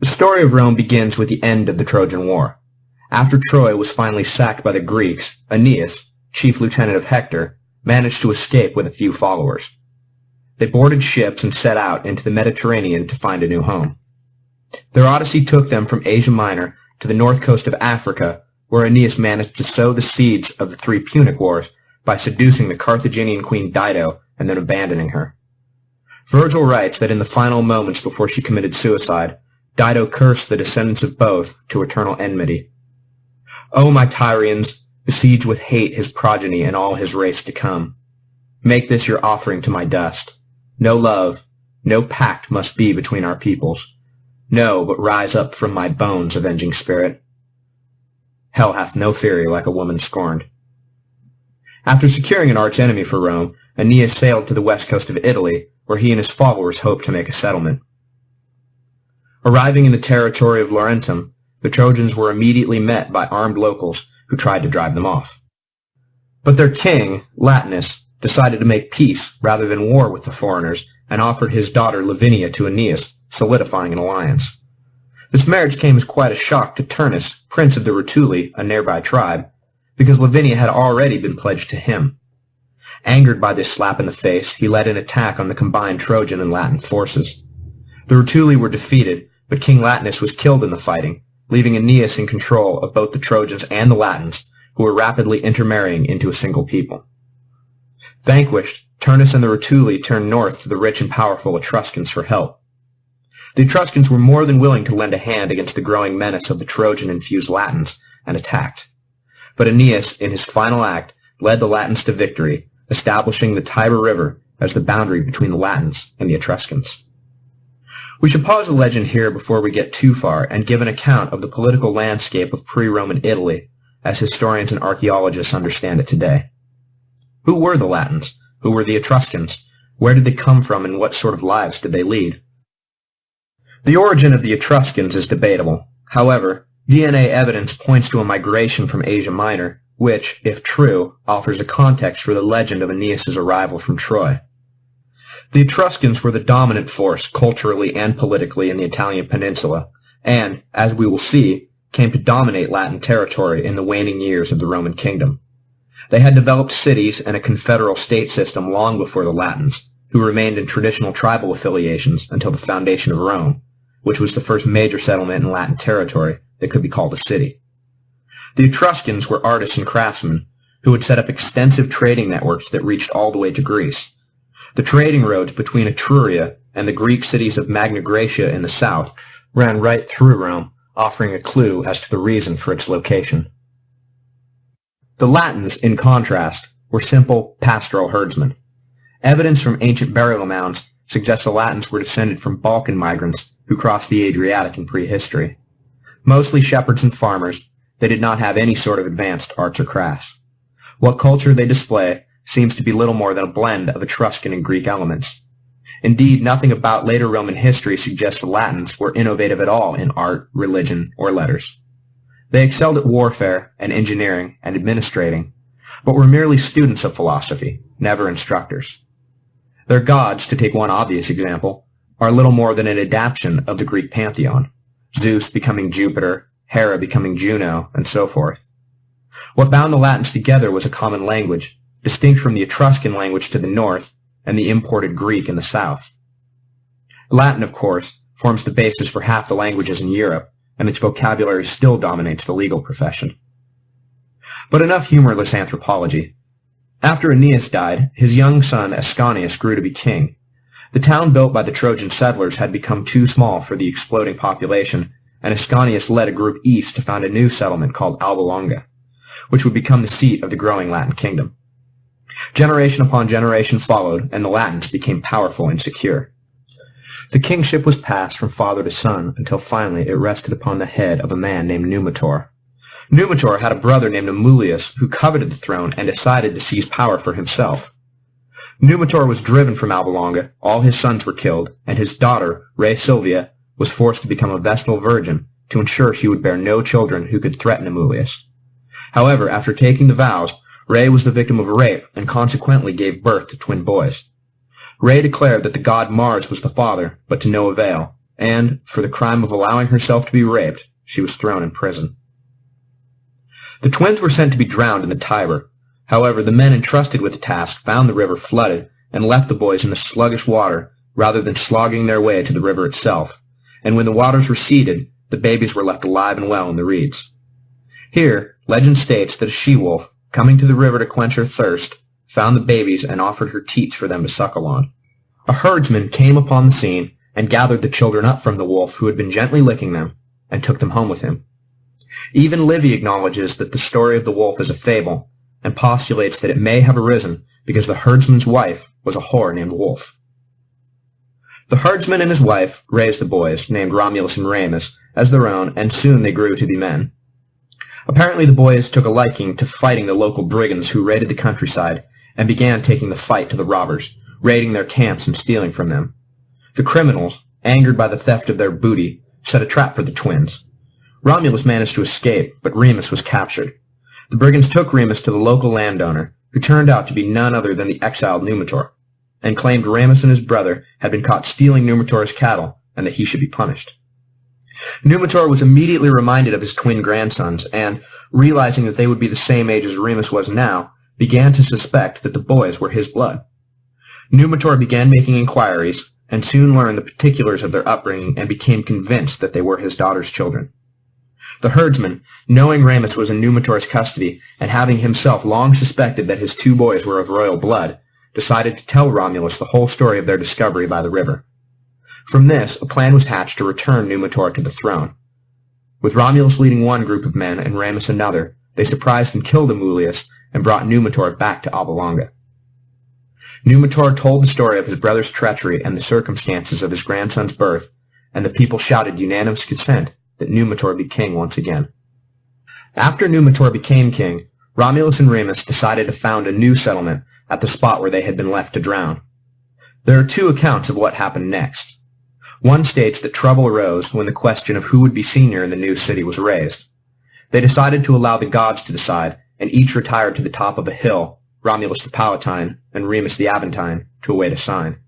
The story of Rome begins with the end of the Trojan War. After Troy was finally sacked by the Greeks, Aeneas, chief lieutenant of Hector, managed to escape with a few followers. They boarded ships and set out into the Mediterranean to find a new home. Their odyssey took them from Asia Minor to the north coast of Africa, where Aeneas managed to sow the seeds of the three Punic Wars by seducing the Carthaginian queen Dido and then abandoning her. Virgil writes that in the final moments before she committed suicide, Dido cursed the descendants of both to eternal enmity. O my Tyrians, besiege with hate his progeny and all his race to come. Make this your offering to my dust. No love, no pact must be between our peoples. No, but rise up from my bones, avenging spirit. Hell hath no fury like a woman scorned. After securing an archenemy for Rome, Aeneas sailed to the west coast of Italy, where he and his followers hoped to make a settlement. Arriving in the territory of Laurentum, the Trojans were immediately met by armed locals who tried to drive them off. But their king, Latinus, decided to make peace rather than war with the foreigners and offered his daughter Lavinia to Aeneas, solidifying an alliance. This marriage came as quite a shock to Turnus, prince of the Rutuli, a nearby tribe, because Lavinia had already been pledged to him. Angered by this slap in the face, he led an attack on the combined Trojan and Latin forces. The Rutuli were defeated, but King Latinus was killed in the fighting, leaving Aeneas in control of both the Trojans and the Latins, who were rapidly intermarrying into a single people. Vanquished, Turnus and the Rutuli turned north to the rich and powerful Etruscans for help. The Etruscans were more than willing to lend a hand against the growing menace of the Trojan-infused Latins, and attacked. But Aeneas, in his final act, led the Latins to victory, establishing the Tiber River as the boundary between the Latins and the Etruscans. We should pause the legend here before we get too far and give an account of the political landscape of pre-Roman Italy, as historians and archaeologists understand it today. Who were the Latins? Who were the Etruscans? Where did they come from and what sort of lives did they lead? The origin of the Etruscans is debatable. However, DNA evidence points to a migration from Asia Minor, which, if true, offers a context for the legend of Aeneas' arrival from Troy. The Etruscans were the dominant force culturally and politically in the Italian peninsula, and, as we will see, came to dominate Latin territory in the waning years of the Roman kingdom. They had developed cities and a confederal state system long before the Latins, who remained in traditional tribal affiliations until the foundation of Rome, which was the first major settlement in Latin territory that could be called a city. The Etruscans were artists and craftsmen who had set up extensive trading networks that reached all the way to Greece. The trading roads between Etruria and the Greek cities of Magna Graecia in the south ran right through Rome, offering a clue as to the reason for its location. The Latins, in contrast, were simple pastoral herdsmen. Evidence from ancient burial mounds suggests the Latins were descended from Balkan migrants who crossed the Adriatic in prehistory. Mostly shepherds and farmers, they did not have any sort of advanced arts or crafts. What culture they display seems to be little more than a blend of Etruscan and Greek elements. Indeed, nothing about later Roman history suggests the Latins were innovative at all in art, religion, or letters. They excelled at warfare and engineering and administrating, but were merely students of philosophy, never instructors. Their gods, to take one obvious example, are little more than an adaptation of the Greek pantheon, Zeus becoming Jupiter, Hera becoming Juno, and so forth. What bound the Latins together was a common language, distinct from the Etruscan language to the north and the imported Greek in the south. Latin, of course, forms the basis for half the languages in Europe, and its vocabulary still dominates the legal profession. But enough humorless anthropology. After Aeneas died, his young son Ascanius grew to be king. The town built by the Trojan settlers had become too small for the exploding population, and Ascanius led a group east to found a new settlement called Alba Longa, which would become the seat of the growing Latin kingdom. Generation upon generation followed, and the Latins became powerful and secure. The kingship was passed from father to son until finally it rested upon the head of a man named Numitor. Numitor had a brother named Amulius who coveted the throne and decided to seize power for himself. Numitor was driven from Alba Longa, all his sons were killed, and his daughter, Rea Silvia, was forced to become a Vestal virgin to ensure she would bear no children who could threaten Amulius. However, after taking the vows, Rea was the victim of rape and consequently gave birth to twin boys. Rea declared that the god Mars was the father, but to no avail, and for the crime of allowing herself to be raped, she was thrown in prison. The twins were sent to be drowned in the Tiber. However, the men entrusted with the task found the river flooded and left the boys in the sluggish water rather than slogging their way to the river itself, and when the waters receded, the babies were left alive and well in the reeds. Here, legend states that a she-wolf, coming to the river to quench her thirst, found the babies and offered her teats for them to suckle on. A herdsman came upon the scene and gathered the children up from the wolf who had been gently licking them and took them home with him. Even Livy acknowledges that the story of the wolf is a fable and postulates that it may have arisen because the herdsman's wife was a whore named Wolf. The herdsman and his wife raised the boys, named Romulus and Remus, as their own, and soon they grew to be men. Apparently the boys took a liking to fighting the local brigands who raided the countryside and began taking the fight to the robbers, raiding their camps and stealing from them. The criminals, angered by the theft of their booty, set a trap for the twins. Romulus managed to escape, but Remus was captured. The brigands took Remus to the local landowner, who turned out to be none other than the exiled Numitor, and claimed Remus and his brother had been caught stealing Numitor's cattle and that he should be punished. Numitor was immediately reminded of his twin grandsons and, realizing that they would be the same age as Remus was now, began to suspect that the boys were his blood. Numitor began making inquiries and soon learned the particulars of their upbringing and became convinced that they were his daughter's children. The herdsman, knowing Remus was in Numitor's custody and having himself long suspected that his two boys were of royal blood, decided to tell Romulus the whole story of their discovery by the river. From this, a plan was hatched to return Numitor to the throne. With Romulus leading one group of men and Remus another, they surprised and killed Amulius and brought Numitor back to Alba Longa. Numitor told the story of his brother's treachery and the circumstances of his grandson's birth, and the people shouted unanimous consent that Numitor be king once again. After Numitor became king, Romulus and Remus decided to found a new settlement at the spot where they had been left to drown. There are two accounts of what happened next. One states that trouble arose when the question of who would be senior in the new city was raised. They decided to allow the gods to decide, and each retired to the top of a hill, Romulus the Palatine and Remus the Aventine, to await a sign.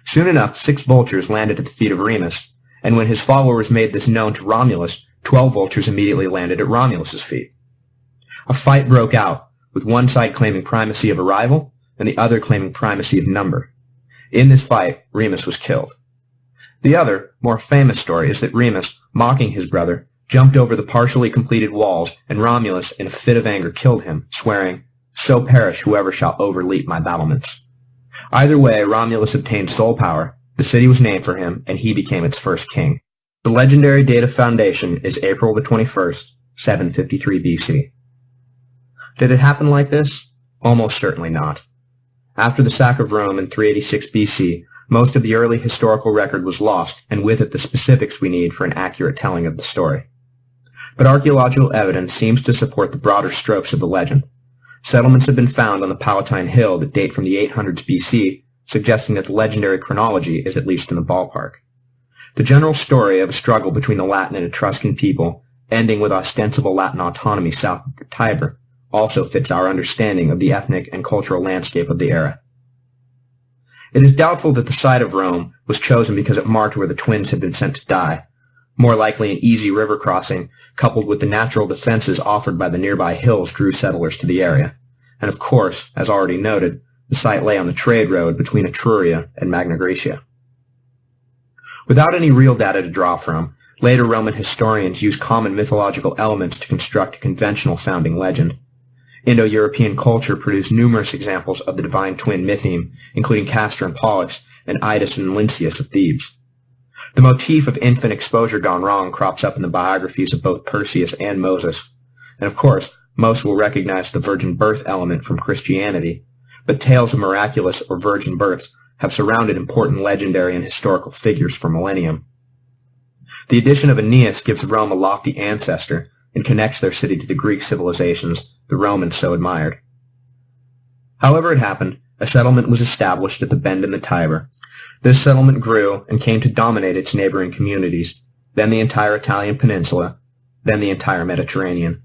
Soon enough, 6 vultures landed at the feet of Remus, and when his followers made this known to Romulus, 12 vultures immediately landed at Romulus's feet. A fight broke out, with one side claiming primacy of arrival and the other claiming primacy of number. In this fight, Remus was killed. The other, more famous story is that Remus, mocking his brother, jumped over the partially completed walls, and Romulus, in a fit of anger, killed him, swearing, "So perish whoever shall overleap my battlements." Either way, Romulus obtained sole power, the city was named for him, and he became its first king. The legendary date of foundation is April the 21st, 753 BC. Did it happen like this? Almost certainly not. After the sack of Rome in 386 BC, most of the early historical record was lost, and with it the specifics we need for an accurate telling of the story. But archaeological evidence seems to support the broader strokes of the legend. Settlements have been found on the Palatine Hill that date from the 800s BC, suggesting that the legendary chronology is at least in the ballpark. The general story of a struggle between the Latin and Etruscan people, ending with ostensible Latin autonomy south of the Tiber, also fits our understanding of the ethnic and cultural landscape of the era. It is doubtful that the site of Rome was chosen because it marked where the twins had been sent to die. More likely an easy river crossing, coupled with the natural defenses offered by the nearby hills, drew settlers to the area. And of course, as already noted, the site lay on the trade road between Etruria and Magna Graecia. Without any real data to draw from, later Roman historians used common mythological elements to construct a conventional founding legend. Indo-European culture produced numerous examples of the divine twin mytheme, including Castor and Pollux, and Idas and Lynceus of Thebes. The motif of infant exposure gone wrong crops up in the biographies of both Perseus and Moses. And of course, most will recognize the virgin birth element from Christianity, but tales of miraculous or virgin births have surrounded important legendary and historical figures for millennium. The addition of Aeneas gives Rome a lofty ancestor and connects their city to the Greek civilizations the Romans so admired. However it happened, a settlement was established at the bend in the Tiber. This settlement grew and came to dominate its neighboring communities, then the entire Italian peninsula, then the entire Mediterranean.